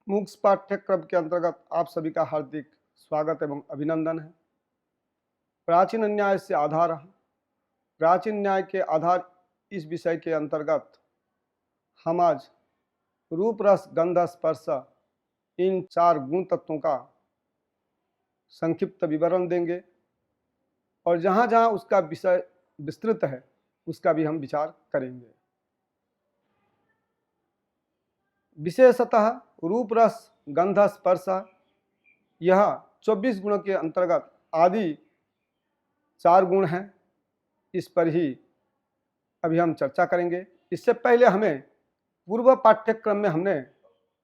MOOCs पाठ्यक्रम के अंतर्गत आप सभी का हार्दिक स्वागत एवं अभिनंदन है। प्राचीन न्याय से आधार, प्राचीन न्याय के आधार इस विषय के अंतर्गत हम आज रूप रस गंध स्पर्श इन 4 गुण तत्वों का संक्षिप्त विवरण देंगे और जहाँ जहाँ उसका विषय विस्तृत है उसका भी हम विचार करेंगे। विशेषतः रूप रस गंध स्पर्श यह 24 गुणों के अंतर्गत आदि 4 गुण हैं। इस पर ही अभी हम चर्चा करेंगे। इससे पहले हमें पूर्व पाठ्यक्रम में हमने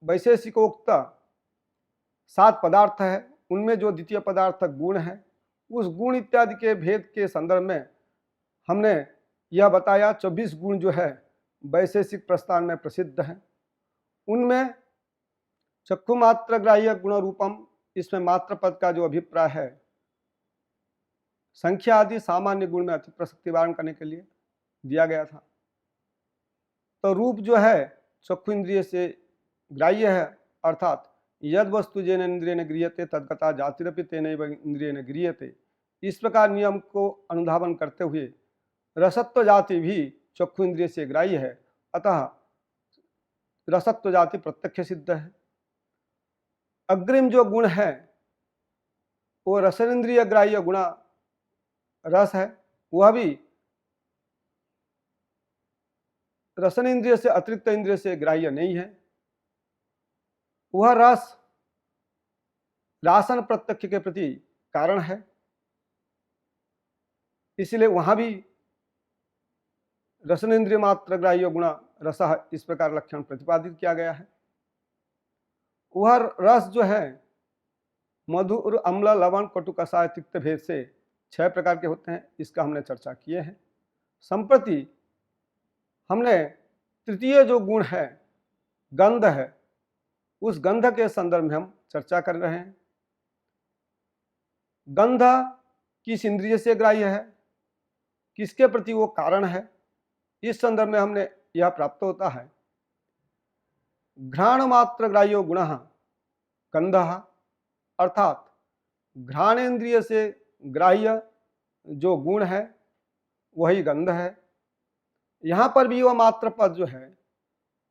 वैशेषिकोक्त 7 पदार्थ है, उनमें जो द्वितीय पदार्थ गुण है, उस गुण इत्यादि के भेद के संदर्भ में हमने यह बताया 24 गुण जो है वैशेषिक प्रस्थान में प्रसिद्ध हैं। उनमें चक्षु मात्र ग्राह्य गुण रूपम, इसमें मात्र पद का जो अभिप्राय है संख्या आदि सामान्य गुण में अति प्रसक्ति वारण करने के लिए दिया गया था। तो रूप जो है चक्षु इंद्रिय से ग्राह्य है, अर्थात यद वस्तु जेन इंद्रिय ने गृह्यते तद्गता जातिरपि तेनैव इंद्रिय ने गृह्यते, इस प्रकार नियम को अनुधावन करते हुए रसत्व जाति भी चक्षु इंद्रिय से ग्राह्य है, अतः रसत्व जाति प्रत्यक्ष सिद्ध है। अग्रिम जो गुण है वो रसनेन्द्रिय ग्राह्य गुण रस है, वह भी रसन इंद्रिय से अतिरिक्त इंद्रिय से ग्राह्य नहीं है। वह रस रासन प्रत्यक्ष के प्रति कारण है, इसलिए वहां भी रसन इंद्रिय मात्र ग्राह्य गुण रस इस प्रकार लक्षण प्रतिपादित किया गया है। वह रस जो है मधुर अम्ल लवण कटु कषाय तिक्त भेद से 6 प्रकार के होते हैं, इसका हमने चर्चा किए हैं। संप्रति हमने तृतीय जो गुण है गंध है, उस गंध के संदर्भ में हम चर्चा कर रहे हैं। गंध किस इंद्रिय से ग्राह्य है, किसके प्रति वो कारण है, इस संदर्भ में हमने यह प्राप्त होता है। घ्राण मात्र ग्राह्यो गुण गंध, अर्थात घ्राणेन्द्रिय से ग्राह्य जो गुण है वही गंध है। यहाँ पर भी वह मात्र पद जो है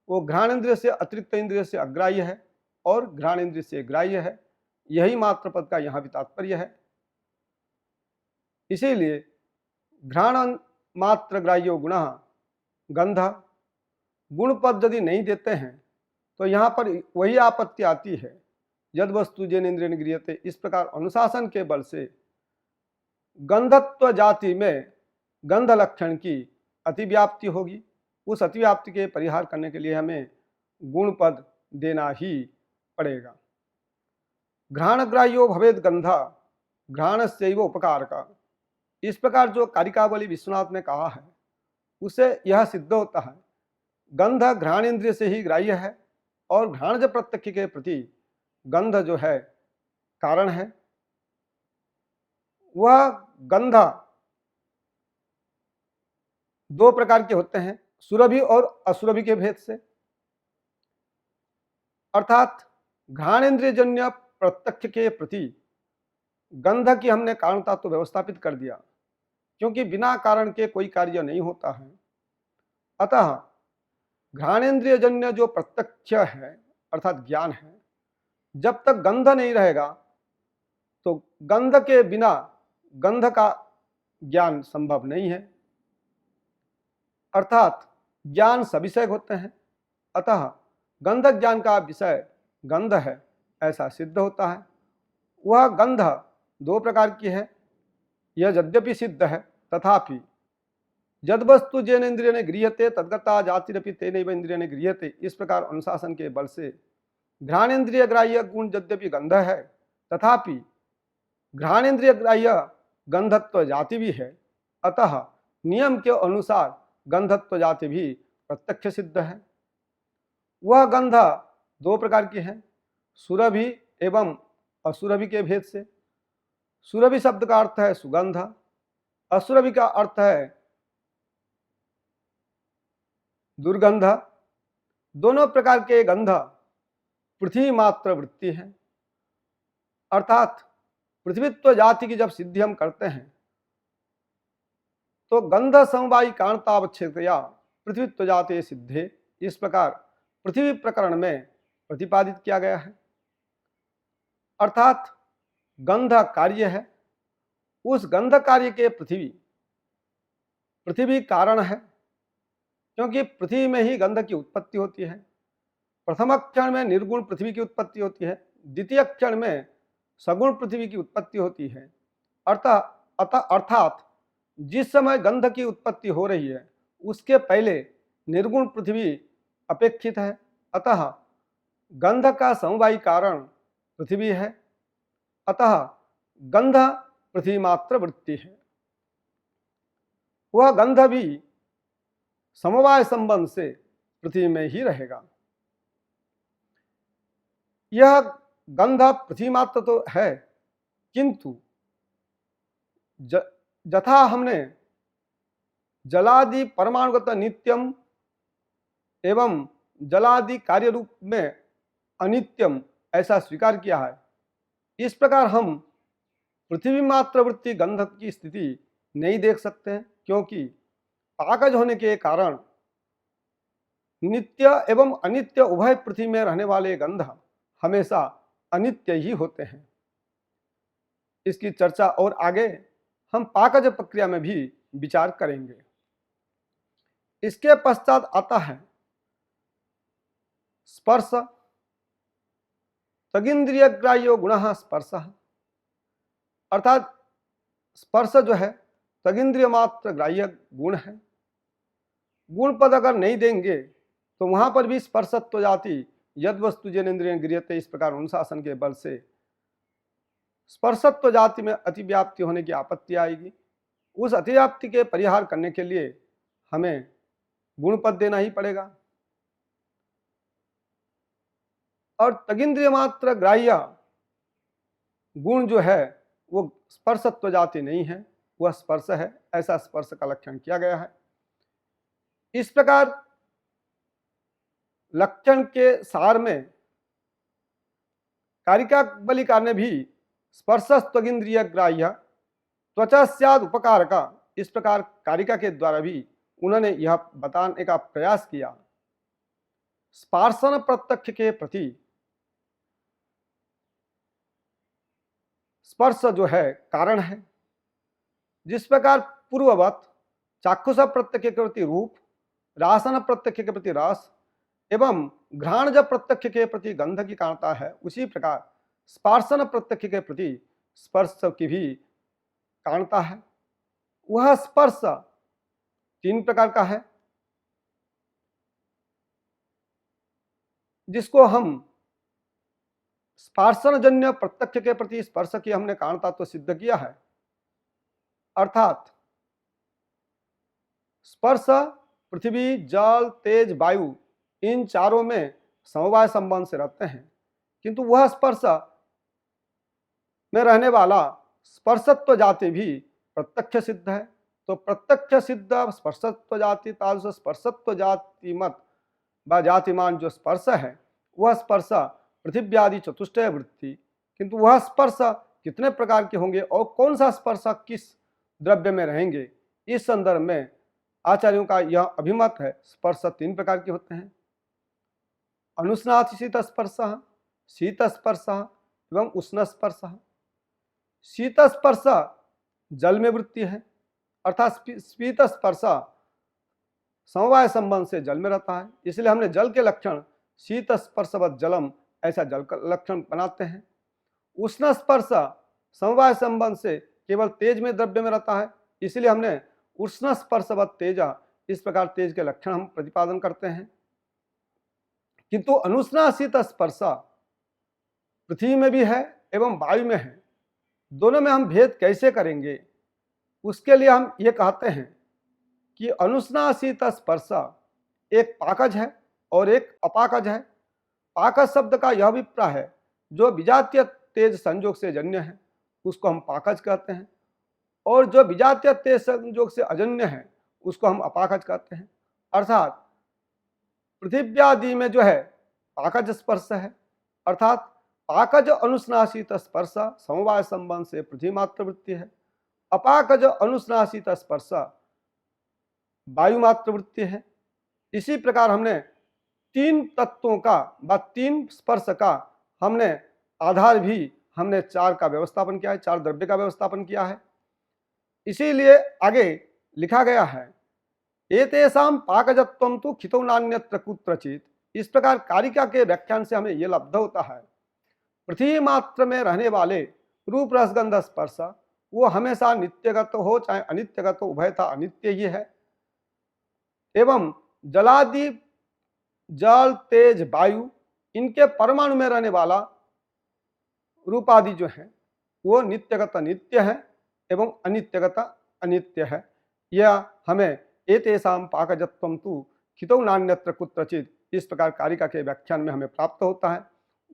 वो घ्राणेन्द्रिय से अतिरिक्त इंद्रिय से अग्राह्य है और घ्राणेन्द्रिय से ग्राह्य है, यही मात्र पद का यहाँ भी तात्पर्य है। इसीलिए घ्राण मात्र ग्राह्यो गुण गंध, गुण पद यदि नहीं देते हैं तो यहाँ पर वही आपत्ति आती है, यद वस्तु जेन इंद्रिय गृह्यते, इस प्रकार अनुशासन के बल से गंधत्व जाति में गंध लक्षण की अतिव्याप्ति होगी। उस अतिव्याप्ति के परिहार करने के लिए हमें गुण पद देना ही पड़ेगा। घ्राण ग्राह्यो भवेद गंधा घ्राण से उपकार का, इस प्रकार जो कारिकावली विश्वनाथ ने कहा है उसे यह सिद्ध होता है गंध घ्राण इंद्रिय से ही ग्राह्य है और घ्राणज प्रत्यक्ष के प्रति गंध जो है कारण है। वह गंध 2 प्रकार के होते हैं, सुरभि और असुरभि के भेद से, अर्थात घ्राणेन्द्रिय जन्य प्रत्यक्ष के प्रति गंध की हमने कारणता तो व्यवस्थापित कर दिया, क्योंकि बिना कारण के कोई कार्य नहीं होता है। अतः घ्राणेन्द्रिय जन्य जो प्रत्यक्ष है अर्थात ज्ञान है, जब तक गंध नहीं रहेगा तो गंध के बिना गंध का ज्ञान संभव नहीं है, अर्थात ज्ञान सविषय होते हैं। अतः गंध ज्ञान का विषय गंध है ऐसा सिद्ध होता है। वह गंध 2 प्रकार की है, यह यद्यपि सिद्ध है तथापि यद वस्तु जेन इंद्रिय ने गृह्यते तद्गता जातिरपि तेनैव इंद्रिय ने गृह्यते, इस प्रकार अनुशासन के बल से घ्राणेन्द्रिय ग्राह्य गुण यद्यपि गंध है तथापि घ्राणेन्द्रिय ग्राह्य गंधत्व जाति भी है, अतः नियम के अनुसार गंधत्व जाति भी प्रत्यक्ष सिद्ध है। वह गंध 2 प्रकार की है, सुरभि एवं असुरभि के भेद से। सुरभि शब्द का अर्थ है सुगंध, असुरभि का अर्थ है दुर्गंध। दोनों प्रकार के गंध पृथ्वी मात्र वृत्ति है। अर्थात पृथ्वीत्व जाति की जब सिद्धि हम करते हैं तो गंध समवायी कारणतावच्छेदया पृथ्वीत्व जाते सिद्धे, इस प्रकार पृथ्वी प्रकरण में प्रतिपादित किया गया है। अर्थात गंध कार्य है, उस गंध कार्य के पृथ्वी कारण है, क्योंकि पृथ्वी में ही गंध की उत्पत्ति होती है। प्रथम क्षण में निर्गुण पृथ्वी की उत्पत्ति होती है, द्वितीय क्षण में सगुण पृथ्वी की उत्पत्ति होती है। अर्थात जिस समय गंध की उत्पत्ति हो रही है उसके पहले निर्गुण पृथ्वी अपेक्षित है। अतः गंध का समवायी कारण पृथ्वी है। अतः गंध पृथ्वी मात्र वृत्ति है। वह गंध भी समवाय संबंध से पृथ्वी में ही रहेगा। यह गंध पृथ्वी मात्र तो है, किंतु यथा हमने जलादि परमाणुगत नित्यम एवं जलादि कार्य रूप में अनित्यम ऐसा स्वीकार किया है, इस प्रकार हम पृथ्वी मात्र वृत्ति गंध की स्थिति नहीं देख सकते हैं, क्योंकि पाकज होने के कारण नित्य एवं अनित्य उभय पृथ्वी में रहने वाले गंध हमेशा अनित्य ही होते हैं। इसकी चर्चा और आगे हम पाकज प्रक्रिया में भी विचार करेंगे। इसके पश्चात आता है स्पर्श। तगिंद्रिय ग्राह्यो गुण स्पर्श, अर्थात स्पर्श जो है तगिंद्रिय मात्र ग्राह्य गुण है। गुण पद अगर नहीं देंगे तो वहां पर भी स्पर्शत्व जाति यद वस्तु जनेन्द्रिय गृह्यते, इस प्रकार अनुशासन के बल से स्पर्शत्व जाति में अतिव्याप्ति होने की आपत्ति आएगी। उस अतिव्याप्ति के परिहार करने के लिए हमें गुण पद देना ही पड़ेगा। और तगिंद्रिय मात्र ग्राह्य गुण जो है वो स्पर्शत्व जाति नहीं है, वह स्पर्श है, ऐसा स्पर्श का लक्षण किया गया है। इस प्रकार लक्षण के सार में कारिका बलिकार ने भी स्पर्शस्त्वगिंद्रिय ग्राह्य त्वचा स्याद उपकारका, इस प्रकार कारिका के द्वारा भी उन्होंने यह बताने का प्रयास किया। स्पर्शन प्रत्यक्ष के प्रति स्पर्श जो है कारण है, जिस प्रकार पूर्ववत चाक्षुष प्रत्यक्ष के प्रति रूप, रासन प्रत्यक्ष के प्रति रस एवं घ्राणज प्रत्यक्ष के प्रति गंध की कारणता है, उसी प्रकार स्पर्शन प्रत्यक्ष के प्रति स्पर्श की भी कारणता है। वह स्पर्श तीन प्रकार का है, जिसको हम स्पर्शनजन्य प्रत्यक्ष के प्रति स्पर्श की हमने कारणता तो सिद्ध किया है। अर्थात स्पर्श पृथ्वी, जल, तेज, वायु इन चारों में समवाय संबंध से रहते हैं, किंतु वह स्पर्श में रहने वाला स्पर्शत्व जाति भी प्रत्यक्ष सिद्ध है। तो प्रत्यक्ष सिद्ध स्पर्शत्व जाति तादृश स्पर्शत्व जाति मत व जातिमान जो स्पर्श है वह स्पर्श पृथिव्यादि चतुष्टय वृत्ति, किंतु वह स्पर्श कितने प्रकार के होंगे और कौन सा स्पर्श किस द्रव्य में रहेंगे, इस संदर्भ में आचार्यों का यह अभिमत है। स्पर्श तीन प्रकार के होते हैं, अनुस्नाति शीत स्पर्श, शीत स्पर्श एवं उष्ण स्पर्श। शीत स्पर्श जल में वृत्ति है, अर्थात शीत स्पर्श समवाय संबंध से जल में रहता है, इसलिए हमने जल के लक्षण शीत स्पर्शवत जलम ऐसा जल का लक्षण बनाते हैं। उष्ण स्पर्श समवाय संबंध से केवल तेज में द्रव्य में रहता है, इसलिए हमने उष्ण स्पर्शवत तेजा इस प्रकार तेज के लक्षण हम प्रतिपादन करते हैं। किंतु अनुस्नासित स्पर्श पृथ्वी में भी है एवं वायु में है, दोनों में हम भेद कैसे करेंगे, उसके लिए हम ये कहते हैं कि अनुस्नासित स्पर्श एक पाकज है और एक अपाकज है। पाकज शब्द का यह अभिप्राय है जो विजातीय तेज संयोग से जन्य है उसको हम पाकज कहते हैं, और जो विजातीय तेज संयोग से अजन्य है उसको हम अपाकज कहते हैं। अर्थात पृथिव्यादि में जो है पाकज स्पर्श है अर्थात पाकज अनुस्नासित स्पर्श समवाय संबंध से पृथ्वी मात्र वृत्ति है, अपाकज अनुस्नासित स्पर्श वायु मात्र वृत्ति है। इसी प्रकार हमने तीन तत्वों का व तीन स्पर्श का हमने आधार भी हमने चार का व्यवस्थापन किया है, चार द्रव्य का व्यवस्थापन किया है। इसीलिए आगे लिखा गया है एतेषां पाकजत्वं तु खितौ नान्यत्र कुत्रचित्। इस प्रकार कारिका के व्याख्यान से हमें यह लब्ध होता है पृथ्वी मात्र में रहने वाले रूप रसगंध स्पर्श वो हमेशा नित्यगत हो चाहे अनित्यगत हो, उभयथा अनित्य ही है। एवं जलादि जल तेज वायु इनके परमाणु में रहने वाला रूपादि जो है वो नित्यगत नित्य है एवं अनित्यगत अनित्य है। यह हमें एतेषां पाकजत्वं तु खितौ नान्यत्र कुत्रचित् इस प्रकार कारिका के व्याख्यान में हमें प्राप्त होता है।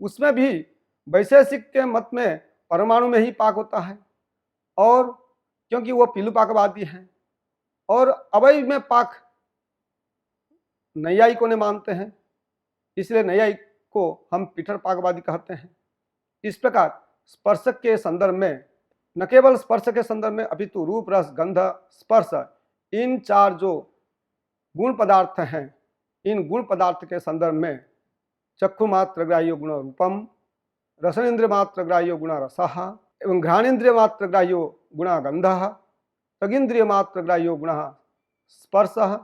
उसमें भी वैशेषिक के मत में परमाणु में ही पाक होता है, और क्योंकि वो पीलुपाकवादी हैं, और अवयव में पाक नैयायिकों ने मानते हैं, इसलिए नैयायिक को हम पीठर पाकवादी कहते हैं। इस प्रकार स्पर्श के संदर्भ में, न केवल स्पर्श के संदर्भ में अपितु रूप रस गंध स्पर्श इन चार जो गुण पदार्थ हैं, इन गुण पदार्थ के संदर्भ में चक्षु मात्र ग्राह्यो गुण रूपम, रसनेन्द्रिय मात्र ग्राह्यो गुण रसः एवं घ्राणेन्द्रिय मात्र ग्राह्यो गुण गंधः, त्वगिंद्रिय मात्र ग्राह्यो गुण स्पर्शः।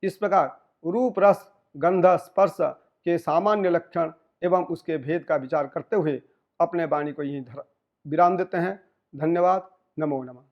इस प्रकार रूप रस गंध स्पर्श के सामान्य लक्षण एवं उसके भेद का विचार करते हुए अपने वाणी को यहीं विराम देते हैं। धन्यवाद। नमो नमः।